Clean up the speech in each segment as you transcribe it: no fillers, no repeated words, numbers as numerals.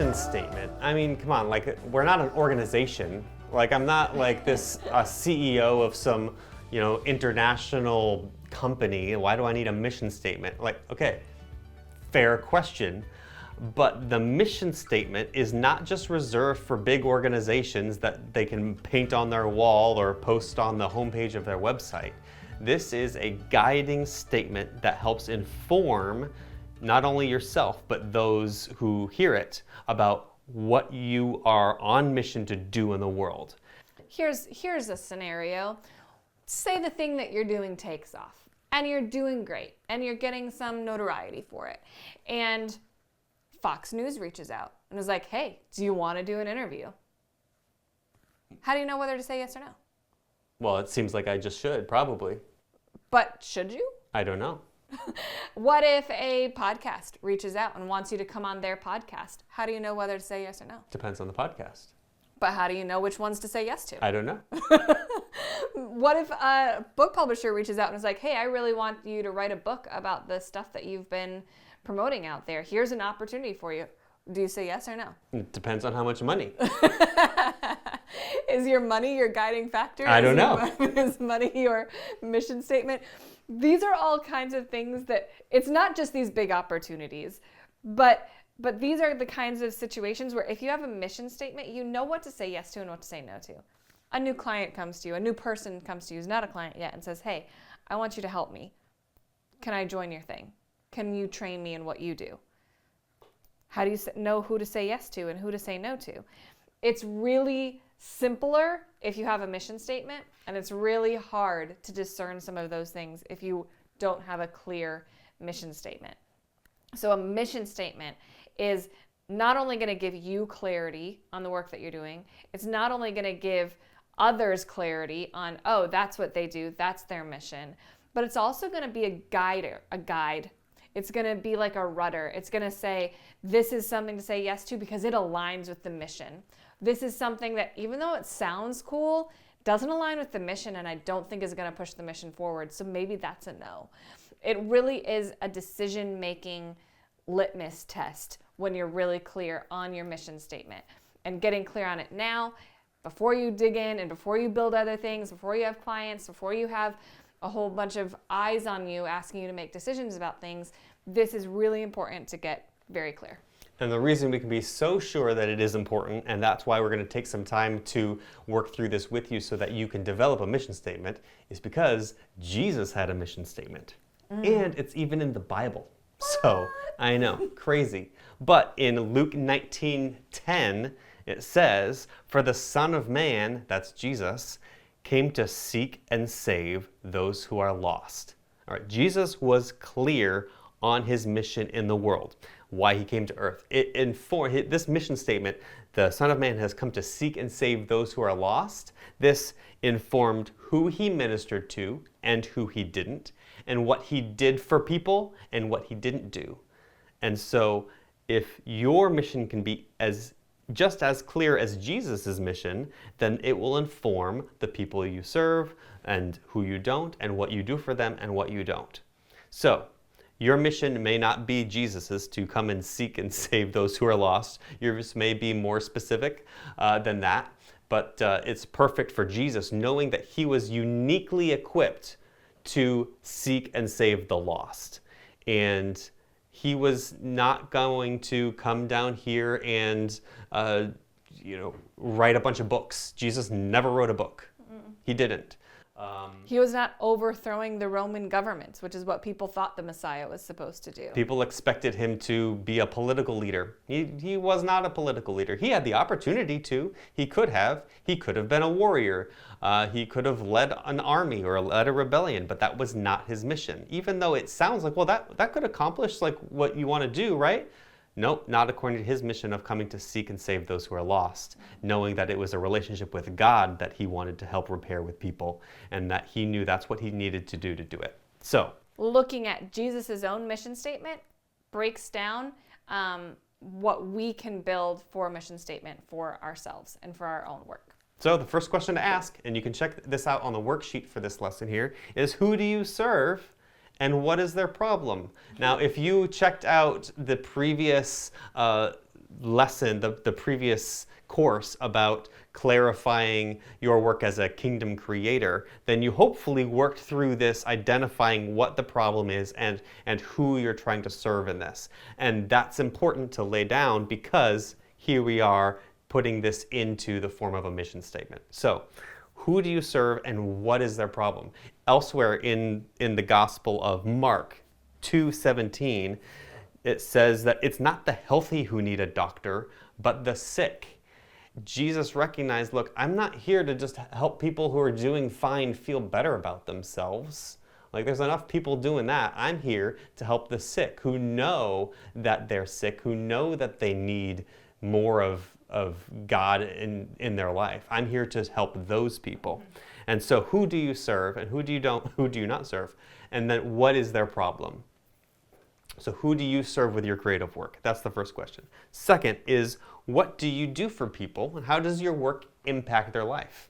mission statement. I mean, come on, like, we're not an organization. Like, I'm not like this CEO of some, international company. Why do I need a mission statement? Like, okay, fair question. But the mission statement is not just reserved for big organizations that they can paint on their wall or post on the homepage of their website. This is a guiding statement that helps inform not only yourself, but those who hear it about what you are on mission to do in the world. Here's a scenario. Say the thing that you're doing takes off, and you're doing great, and you're getting some notoriety for it. And Fox News reaches out and is like, hey, do you want to do an interview? How do you know whether to say yes or no? Well, it seems like I just should, probably. But should you? I don't know. What if a podcast reaches out and wants you to come on their podcast? How do you know whether to say yes or no? Depends on the podcast. But how do you know which ones to say yes to? I don't know. What if a book publisher reaches out and is like, hey, I really want you to write a book about the stuff that you've been promoting out there. Here's an opportunity for you. Do you say yes or no? It depends on how much money. Is your money your guiding factor? I don't know. Is money your mission statement? These are all kinds of things that, it's not just these big opportunities, but these are the kinds of situations where if you have a mission statement, you know what to say yes to and what to say no to. A new client comes to you, a new person comes to you who's not a client yet and says, hey, I want you to help me. Can I join your thing? Can you train me in what you do? How do you know who to say yes to and who to say no to? It's really simpler if you have a mission statement, and it's really hard to discern some of those things if you don't have a clear mission statement. So a mission statement is not only going to give you clarity on the work that you're doing, it's not only going to give others clarity on, oh, that's what they do, that's their mission, but it's also going to be a guide. It's going to be like a rudder. It's going to say, this is something to say yes to because it aligns with the mission. This is something that, even though it sounds cool, doesn't align with the mission, and I don't think is going to push the mission forward. So maybe that's a no. It really is a decision-making litmus test when you're really clear on your mission statement. And getting clear on it now, before you dig in and before you build other things, before you have clients, before you have a whole bunch of eyes on you asking you to make decisions about things, this is really important to get very clear. And the reason we can be so sure that it is important, and that's why we're going to take some time to work through this with you so that you can develop a mission statement, is because Jesus had a mission statement. And it's even in the Bible. So, I know, crazy. But in Luke 19:10, it says, "For the Son of Man," that's Jesus, "came to seek and save those who are lost." All right, Jesus was clear on his mission in the world, why he came to earth. It informed this mission statement, the Son of Man has come to seek and save those who are lost. This informed who he ministered to and who he didn't, and what he did for people and what he didn't do. And so if your mission can be just as clear as Jesus' mission, then it will inform the people you serve and who you don't, and what you do for them and what you don't. So your mission may not be Jesus's, to come and seek and save those who are lost. Yours may be more specific than that, but it's perfect for Jesus, knowing that he was uniquely equipped to seek and save the lost. And he was not going to come down here and write a bunch of books. Jesus never wrote a book. He didn't. He was not overthrowing the Roman government, which is what people thought the Messiah was supposed to do. People expected him to be a political leader. He was not a political leader. He had the opportunity to. He could have. He could have been a warrior. He could have led an army or led a rebellion, but that was not his mission. Even though it sounds like, well, that could accomplish like what you want to do, right? Nope, not according to his mission of coming to seek and save those who are lost, knowing that it was a relationship with God that he wanted to help repair with people, and that he knew that's what he needed to do it. So, looking at Jesus' own mission statement breaks down what we can build for a mission statement for ourselves and for our own work. So the first question to ask, and you can check this out on the worksheet for this lesson here, is who do you serve? And what is their problem? Now, if you checked out the previous lesson, the previous course about clarifying your work as a kingdom creator, then you hopefully worked through this identifying what the problem is and who you're trying to serve in this. And that's important to lay down because here we are putting this into the form of a mission statement. So, who do you serve and what is their problem? Elsewhere in the Gospel of Mark 2:17, it says that it's not the healthy who need a doctor, but the sick. Jesus recognized, look, I'm not here to just help people who are doing fine feel better about themselves. Like, there's enough people doing that. I'm here to help the sick who know that they're sick, who know that they need more of God in their life. I'm here to help those people. And so who do you serve and who do you not serve? And then what is their problem? So who do you serve with your creative work? That's the first question. Second is, what do you do for people and how does your work impact their life?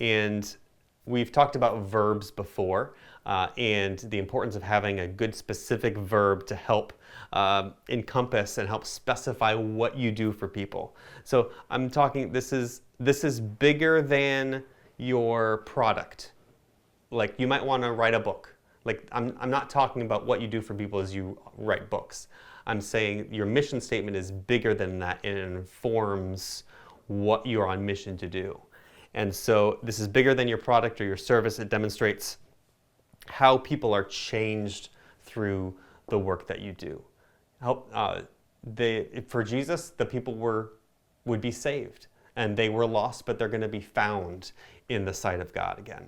And we've talked about verbs before and the importance of having a good specific verb to help encompass and help specify what you do for people. So I'm talking, this is bigger than your product. Like, you might want to write a book. Like, I'm not talking about what you do for people as you write books. I'm saying your mission statement is bigger than that and it informs what you're on mission to do. And so this is bigger than your product or your service. It demonstrates how people are changed through the work that you do. For Jesus, the people would be saved, and they were lost, but they're going to be found in the sight of God again.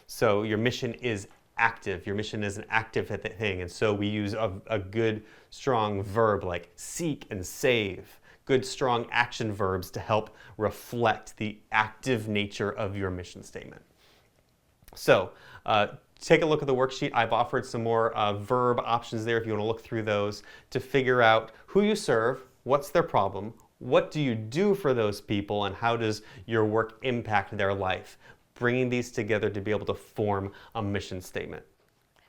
So your mission is active. Your mission is an active thing, and so we use a good, strong verb like seek and save. Good, strong action verbs to help reflect the active nature of your mission statement. So take a look at the worksheet. I've offered some more verb options there if you want to look through those to figure out who you serve, what's their problem, what do you do for those people, and how does your work impact their life. Bringing these together to be able to form a mission statement.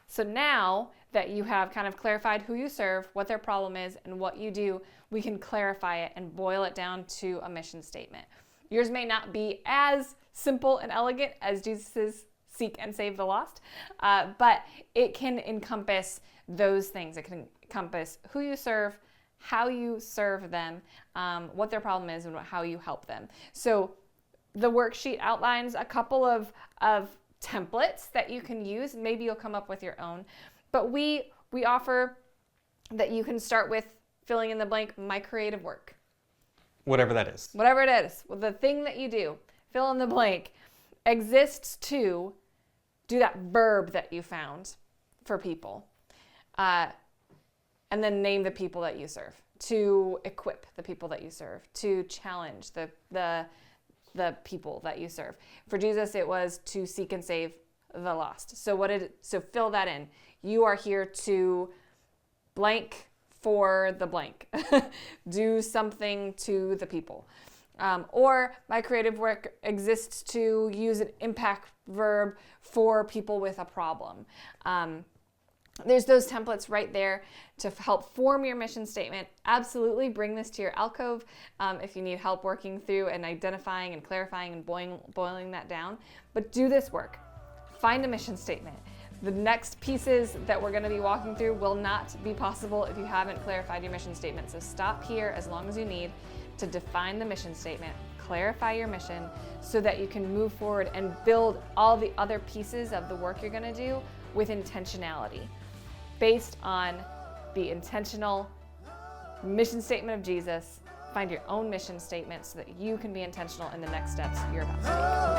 So now that you have kind of clarified who you serve, what their problem is, and what you do, we can clarify it and boil it down to a mission statement. Yours may not be as simple and elegant as Jesus's seek and save the lost, but it can encompass those things. It can encompass who you serve, how you serve them, what their problem is, and how you help them. So the worksheet outlines a couple of templates that you can use. Maybe you'll come up with your own. But we offer that you can start with filling in the blank, my creative work. Whatever that is. Whatever it is. Well, the thing that you do, fill in the blank, exists to do that verb that you found for people. And then name the people that you serve. To equip the people that you serve. To challenge the people that you serve. For Jesus, it was to seek and save the lost. So fill that in. You are here to blank for the blank. Do something to the people. Or my creative work exists to use an impact verb for people with a problem. There's those templates right there to help form your mission statement. Absolutely bring this to your alcove if you need help working through and identifying and clarifying and boiling that down. But do this work. Find a mission statement. The next pieces that we're going to be walking through will not be possible if you haven't clarified your mission statement. So stop here as long as you need to define the mission statement, clarify your mission so that you can move forward and build all the other pieces of the work you're going to do with intentionality, based on the intentional mission statement of Jesus. Find your own mission statement so that you can be intentional in the next steps you're about to take.